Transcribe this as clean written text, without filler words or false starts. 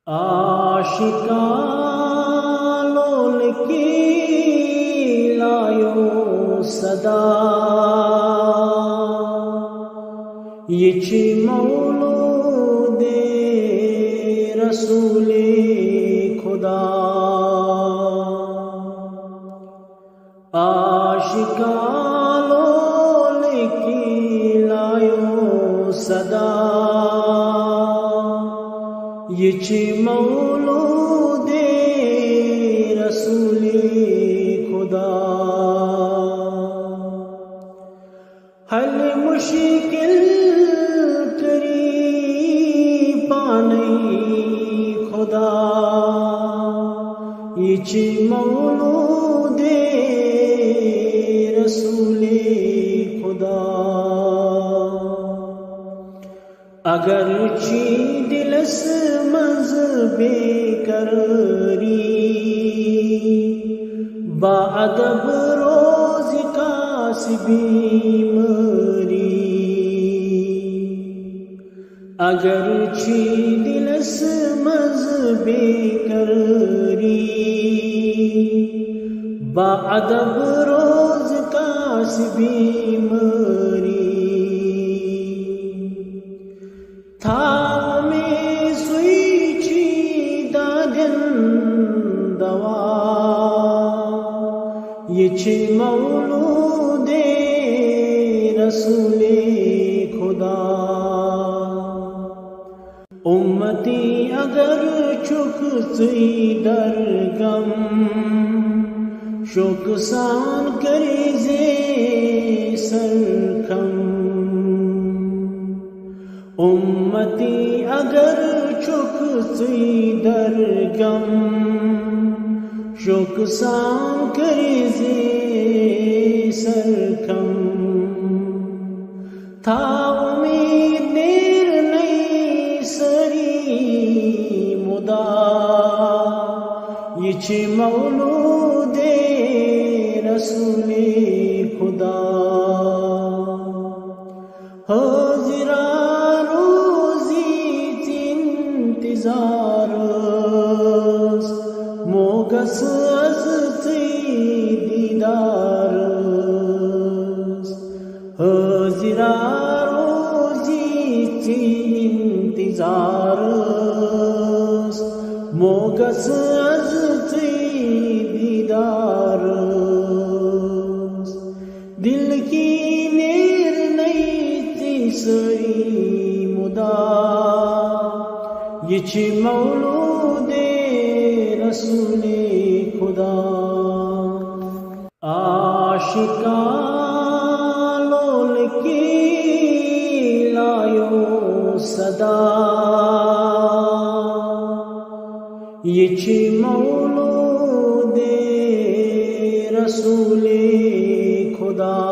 آشکان لول کی لایو صدا یہ چی مولود رسول خدا آشکان لول کی لایو صدا یہ چی مولود رسول خدا حل مشکل کری پانی خدا یہ چی مولود رسول خدا اگرچہ دلس منز بے قراری با ادب روز کاسبی مری اگرچہ دلس منز بے قراری با ادب روز کاسبی مری تھا میں سوئی چی دادن دوا یہ چی مولود رسول خدا امتی اگر چک سی در غم شوق سان کری زی سرکم امتی اگر چک سی در غم شوق سان کری زی سرکم تھا امید دیر نہیں سری مدا یہ چی مولود رسول خدا حاضران انتظارس موگس از تی دیدارس حاضران روزی تی انتظارس موگس از تی دیدارس دل کی نیر نہیں تی سری مدا یہ چی مولود رسول خدا آشکان لول کی لایو صدا یہ چی مولود رسول خدا